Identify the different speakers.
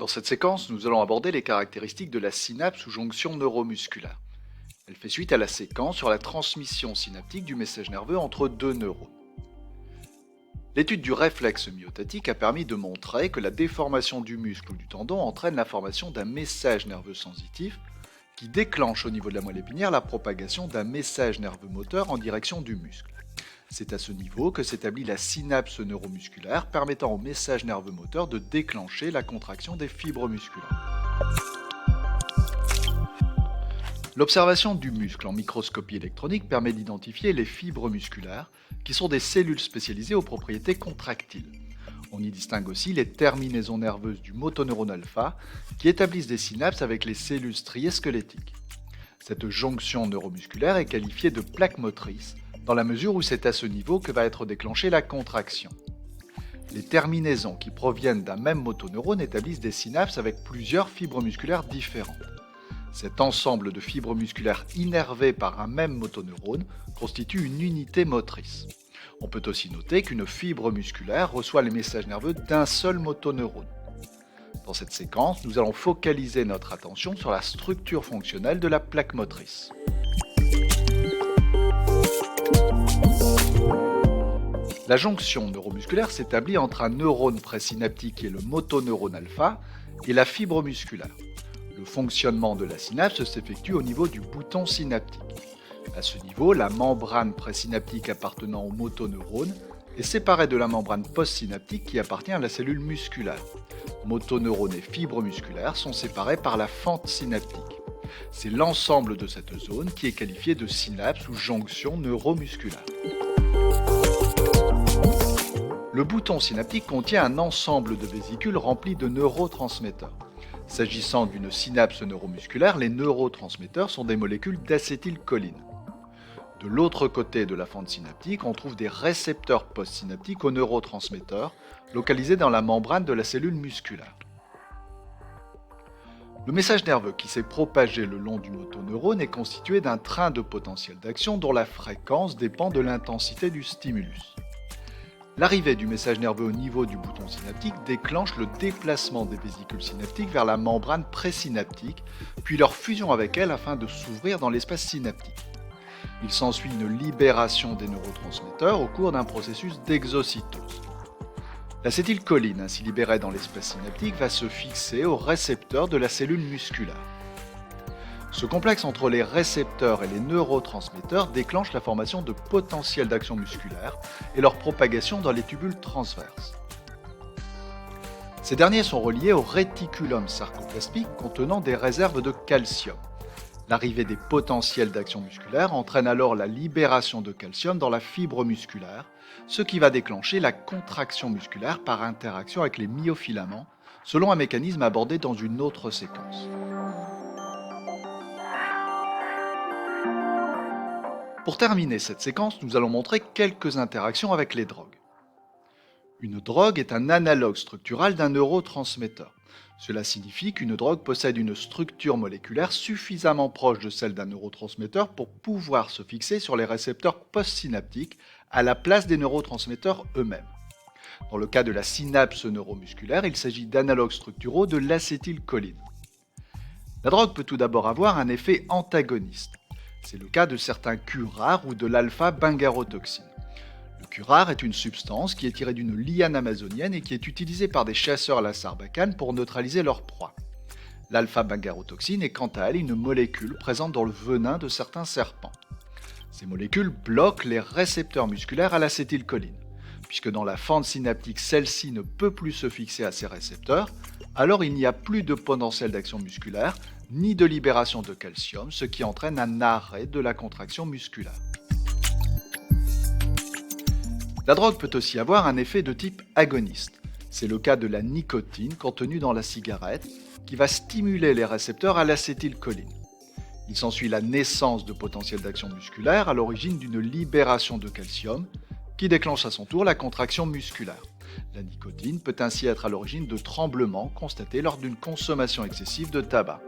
Speaker 1: Dans cette séquence, nous allons aborder les caractéristiques de la synapse ou jonction neuromusculaire. Elle fait suite à la séquence sur la transmission synaptique du message nerveux entre deux neurones. L'étude du réflexe myotatique a permis de montrer que la déformation du muscle ou du tendon entraîne la formation d'un message nerveux sensitif qui déclenche au niveau de la moelle épinière la propagation d'un message nerveux moteur en direction du muscle. C'est à ce niveau que s'établit la synapse neuromusculaire permettant au message nerveux moteur de déclencher la contraction des fibres musculaires. L'observation du muscle en microscopie électronique permet d'identifier les fibres musculaires, qui sont des cellules spécialisées aux propriétés contractiles. On y distingue aussi les terminaisons nerveuses du motoneurone alpha, qui établissent des synapses avec les cellules striées squelettiques. Cette jonction neuromusculaire est qualifiée de plaque motrice, dans la mesure où c'est à ce niveau que va être déclenchée la contraction. Les terminaisons qui proviennent d'un même motoneurone établissent des synapses avec plusieurs fibres musculaires différentes. Cet ensemble de fibres musculaires innervées par un même motoneurone constitue une unité motrice. On peut aussi noter qu'une fibre musculaire reçoit les messages nerveux d'un seul motoneurone. Dans cette séquence, nous allons focaliser notre attention sur la structure fonctionnelle de la plaque motrice. La jonction neuromusculaire s'établit entre un neurone présynaptique qui est le motoneurone alpha et la fibre musculaire. Le fonctionnement de la synapse s'effectue au niveau du bouton synaptique. À ce niveau, la membrane présynaptique appartenant au motoneurone est séparée de la membrane postsynaptique qui appartient à la cellule musculaire. Motoneurone et fibre musculaire sont séparés par la fente synaptique. C'est l'ensemble de cette zone qui est qualifiée de synapse ou jonction neuromusculaire. Le bouton synaptique contient un ensemble de vésicules remplies de neurotransmetteurs. S'agissant d'une synapse neuromusculaire, les neurotransmetteurs sont des molécules d'acétylcholine. De l'autre côté de la fente synaptique, on trouve des récepteurs postsynaptiques aux neurotransmetteurs, localisés dans la membrane de la cellule musculaire. Le message nerveux qui s'est propagé le long du motoneurone est constitué d'un train de potentiel d'action dont la fréquence dépend de l'intensité du stimulus. L'arrivée du message nerveux au niveau du bouton synaptique déclenche le déplacement des vésicules synaptiques vers la membrane présynaptique, puis leur fusion avec elle afin de s'ouvrir dans l'espace synaptique. Il s'ensuit une libération des neurotransmetteurs au cours d'un processus d'exocytose. L'acétylcholine ainsi libérée dans l'espace synaptique va se fixer au récepteur de la cellule musculaire. Ce complexe entre les récepteurs et les neurotransmetteurs déclenche la formation de potentiels d'action musculaire et leur propagation dans les tubules transverses. Ces derniers sont reliés au réticulum sarcoplasmique contenant des réserves de calcium. L'arrivée des potentiels d'action musculaire entraîne alors la libération de calcium dans la fibre musculaire, ce qui va déclencher la contraction musculaire par interaction avec les myofilaments, selon un mécanisme abordé dans une autre séquence. Pour terminer cette séquence, nous allons montrer quelques interactions avec les drogues. Une drogue est un analogue structural d'un neurotransmetteur. Cela signifie qu'une drogue possède une structure moléculaire suffisamment proche de celle d'un neurotransmetteur pour pouvoir se fixer sur les récepteurs postsynaptiques à la place des neurotransmetteurs eux-mêmes. Dans le cas de la synapse neuromusculaire, il s'agit d'analogues structuraux de l'acétylcholine. La drogue peut tout d'abord avoir un effet antagoniste. C'est le cas de certains curares ou de l'alpha-bungarotoxine. Le curare est une substance qui est tirée d'une liane amazonienne et qui est utilisée par des chasseurs à la sarbacane pour neutraliser leur proie. L'alpha-bungarotoxine est quant à elle une molécule présente dans le venin de certains serpents. Ces molécules bloquent les récepteurs musculaires à l'acétylcholine. Puisque dans la fente synaptique, celle-ci ne peut plus se fixer à ces récepteurs, alors il n'y a plus de potentiel d'action musculaire, ni de libération de calcium, ce qui entraîne un arrêt de la contraction musculaire. La drogue peut aussi avoir un effet de type agoniste. C'est le cas de la nicotine contenue dans la cigarette, qui va stimuler les récepteurs à l'acétylcholine. Il s'ensuit la naissance de potentiels d'action musculaire à l'origine d'une libération de calcium, qui déclenche à son tour la contraction musculaire. La nicotine peut ainsi être à l'origine de tremblements constatés lors d'une consommation excessive de tabac.